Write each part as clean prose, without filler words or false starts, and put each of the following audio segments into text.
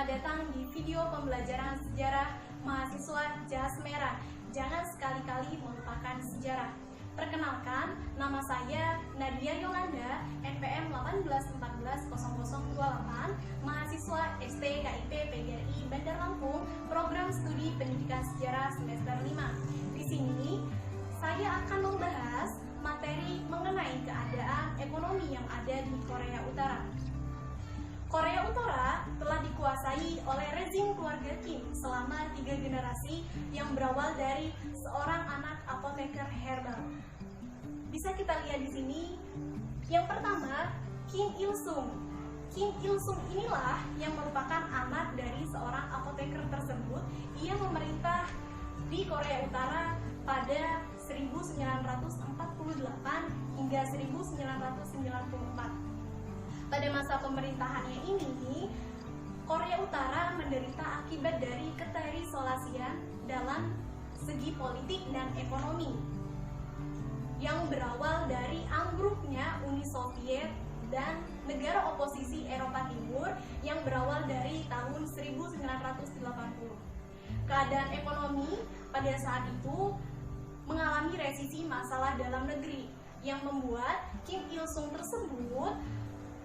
Selamat datang di video pembelajaran sejarah mahasiswa Jas Merah. Jangan sekali-kali melupakan sejarah. Perkenalkan, nama saya Nadia Yolanda, NPM 18140028, mahasiswa STKIP PGRI Bandar Lampung, Program Studi Pendidikan Sejarah semester 5. Di sini, saya akan membahas materi mengenai keadaan ekonomi yang ada di Korea Utara. Korea Utara telah dikuasai oleh rezim keluarga Kim selama 3 generasi yang berawal dari seorang anak apoteker herbal. Bisa kita lihat di sini. Yang pertama, Kim Il Sung. Kim Il Sung inilah yang merupakan anak dari seorang apoteker tersebut. Ia memerintah di Korea Utara pada 1948 hingga 1994. Pada masa pemerintahannya ini, Korea Utara menderita akibat dari keterisolasian dalam segi politik dan ekonomi yang berawal dari ambruknya Uni Soviet dan negara oposisi Eropa Timur yang berawal dari tahun 1980. Keadaan ekonomi pada saat itu mengalami resesi masalah dalam negeri yang membuat Kim Il Sung tersebut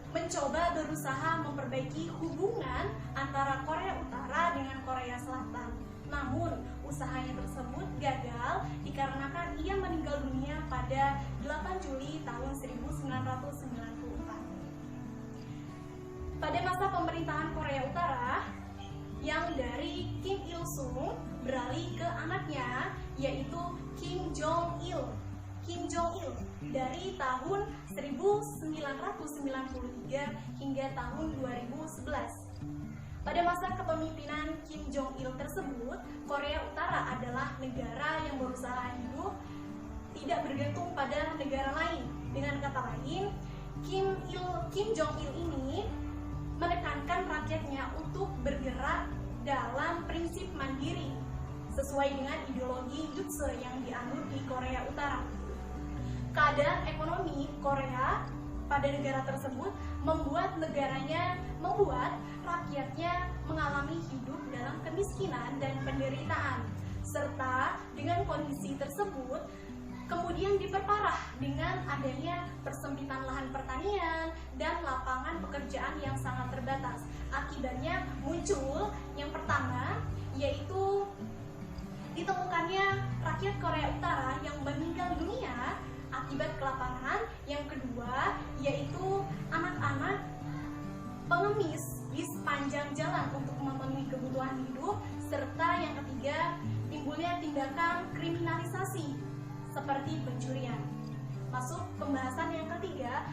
mencoba berusaha memperbaiki hubungan antara Korea Utara dengan Korea Selatan. Namun, usahanya tersebut gagal dikarenakan ia meninggal dunia pada 8 Juli tahun 1994. Pada masa pemerintahan Korea Utara, yang dari Kim Il Sung beralih ke anaknya, yaitu Kim Jong Il. Kim Jong Il dari tahun 1993 hingga tahun 2011. Pada masa kepemimpinan Kim Jong Il tersebut, Korea Utara adalah negara yang berusaha hidup tidak bergantung pada negara lain. Dengan kata lain, Kim Jong Il ini menekankan rakyatnya untuk bergerak dalam prinsip mandiri sesuai dengan ideologi Juche yang dianut di Korea Utara. Keadaan ekonomi Korea pada negara tersebut membuat rakyatnya mengalami hidup dalam kemiskinan dan penderitaan, serta dengan kondisi tersebut kemudian diperparah dengan adanya persempitan lahan pertanian dan lapangan pekerjaan yang sangat terbatas. Akibatnya muncul yang pertama, yaitu ditemukannya rakyat Korea Utara yang meninggal dunia akibat kelaparan. Yang kedua, yaitu anak-anak pengemis di sepanjang jalan untuk memenuhi kebutuhan hidup, serta yang ketiga, timbulnya tindakan kriminalisasi seperti pencurian. Masuk pembahasan yang ketiga,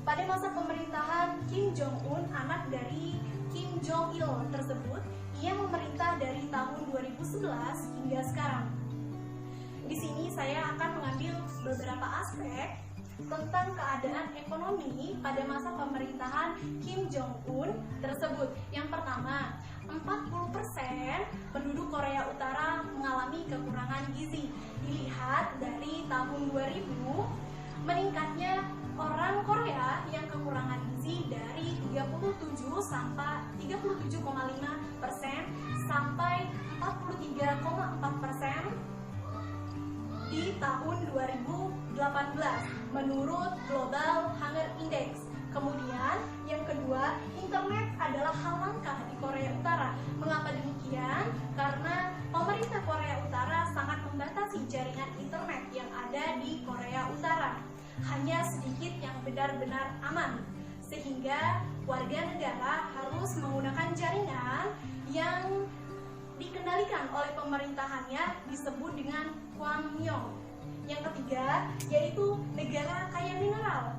pada masa pemerintahan Kim Jong Un, anak dari Kim Jong Il tersebut, ia memerintah dari tahun 2011 hingga sekarang. Di sini saya akan mengambil beberapa aspek tentang keadaan ekonomi pada masa pemerintahan Kim Jong Un tersebut. Yang pertama, 40% penduduk Korea Utara mengalami kekurangan gizi. Dilihat dari tahun 2000, meningkatnya orang Korea yang kekurangan gizi dari 37,5% sampai 43,4% di tahun 2018 menurut Global Hunger Index. Kemudian yang kedua, internet adalah hal langka di Korea Utara. Mengapa demikian? Karena pemerintah Korea Utara sangat membatasi jaringan internet yang ada di Korea Utara. Hanya sedikit yang benar-benar aman, sehingga warga negara harus menggunakan jaringan yang dikendalikan oleh pemerintahannya disebut dengan Kwangmyong. Yang ketiga, yaitu negara kaya mineral.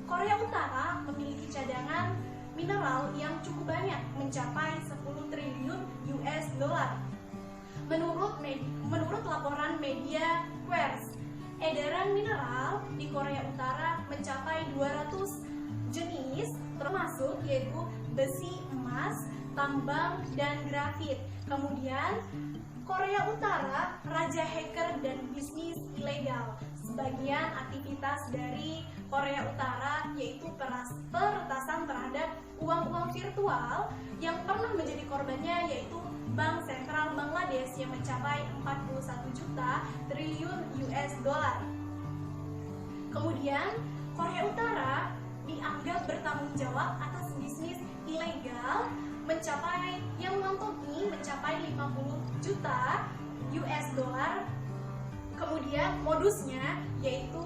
Korea Utara memiliki cadangan mineral yang cukup banyak, mencapai 10 triliun US dollar. Menurut laporan media Quartz, edaran mineral di Korea Utara mencapai 200 jenis, termasuk yaitu besi, emas, tambang, dan grafit. Kemudian Korea Utara raja hacker dan bisnis ilegal. Sebagian aktivitas dari Korea Utara yaitu peretasan terhadap uang-uang virtual virtual yang pernah menjadi korbannya yaitu Bank Sentral Bangladesh yang mencapai 41 juta triliun US dollar. Kemudian, Korea Utara dianggap bertanggung jawab atas bisnis ilegal yang mengantongi mencapai 50 juta US dollar. Kemudian modusnya yaitu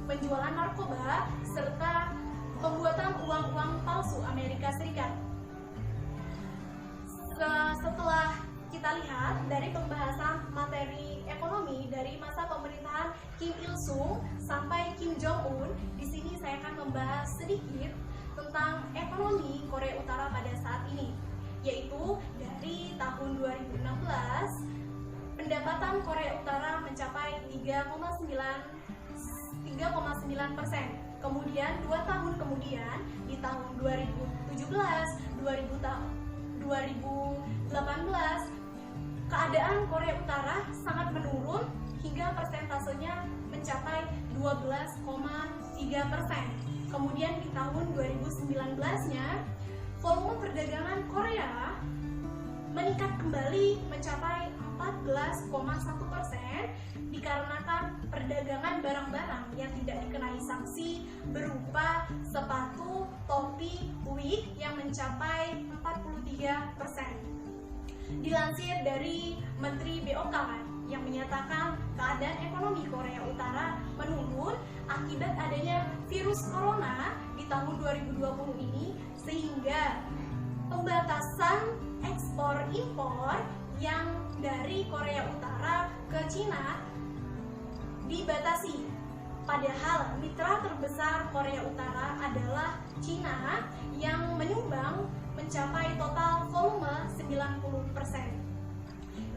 penjualan narkoba serta pembuatan uang-uang palsu Amerika Serikat. Setelah kita lihat dari pembahasan materi ekonomi dari masa pemerintahan Kim Il Sung sampai Kim Jong Un, di sini saya akan membahas sedikit tentang ekonomi Korea Utara pada saat ini, yaitu dari tahun 2016 pendapatan Korea Utara mencapai 3,9%. Kemudian 2 tahun kemudian di tahun 2017, 2018 keadaan Korea Utara sangat menurun hingga persentasenya mencapai 12,3%. Kemudian di tahun 2019-nya volume perdagangan Korea meningkat kembali mencapai 14,1% dikarenakan perdagangan barang-barang yang tidak dikenai sanksi berupa sepatu, topi, wig yang mencapai 43%. Dilansir dari Menteri BOK yang menyatakan keadaan ekonomi Korea Utara menurun akibat adanya virus corona di tahun 2020 ini, sehingga pembatasan ekspor impor yang dari Korea Utara ke Cina dibatasi. Padahal mitra terbesar Korea Utara adalah Cina yang menyumbang mencapai total volume 90%.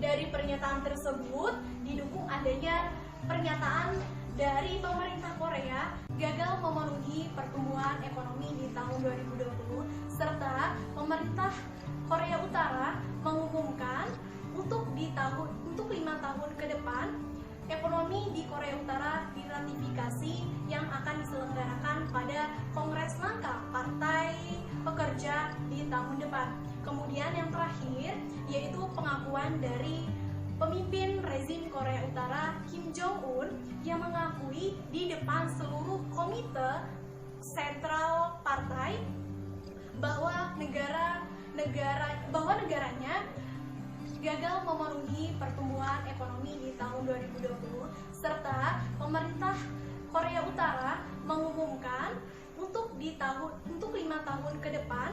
Dari pernyataan tersebut didukung adanya pernyataan dari pemerintah Korea gagal memenuhi pertumbuhan ekonomi di tahun 2020, serta pemerintah Korea Utara mengumumkan untuk 5 tahun ke depan ekonomi di Korea Utara diratifikasi yang akan diselenggarakan pada Kongres Langkah Partai Pekerja di tahun depan. Kemudian yang terakhir yaitu pengakuan dari pemimpin rezim Korea Utara Kim Jong Un yang mengakui di depan seluruh komite sentral partai bahwa negaranya gagal memenuhi pertumbuhan ekonomi di tahun 2020, serta pemerintah Korea Utara mengumumkan untuk 5 tahun ke depan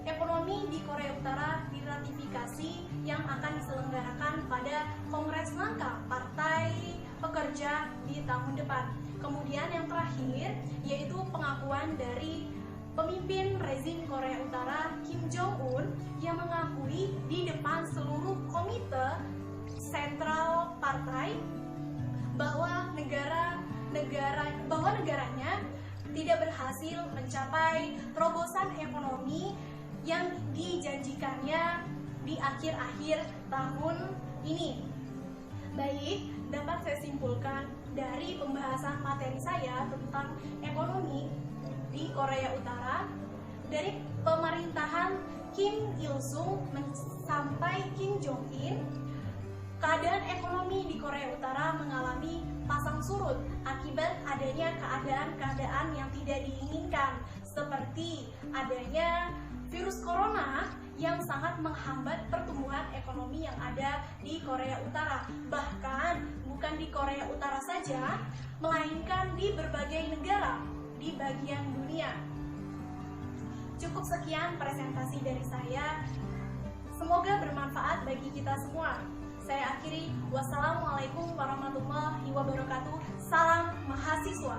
ekonomi di Korea Utara diratifikasi yang akan diselenggarakan pada Kongres Langkah Partai Pekerja di tahun depan. Kemudian yang terakhir yaitu pengakuan dari pemimpin rezim Korea Utara Kim Jong Un yang mengakui di depan seluruh komite sentral partai bahwa negaranya tidak berhasil mencapai terobosan ekonomi yang dijanjikannya di akhir-akhir tahun ini. Baik, dapat saya simpulkan dari pembahasan materi saya tentang ekonomi di Korea Utara dari pemerintahan Kim Il Sung sampai Kim Jong Un, keadaan ekonomi di Korea Utara mengalami pasang surut akibat adanya keadaan-keadaan yang tidak diinginkan, seperti adanya virus corona yang sangat menghambat pertumbuhan ekonomi yang ada di Korea Utara. Bahkan bukan di Korea Utara saja, melainkan di berbagai negara di bagian dunia. Cukup sekian presentasi dari saya. Semoga bermanfaat bagi kita semua. Saya akhiri, wassalamualaikum warahmatullahi wabarakatuh. Salam mahasiswa.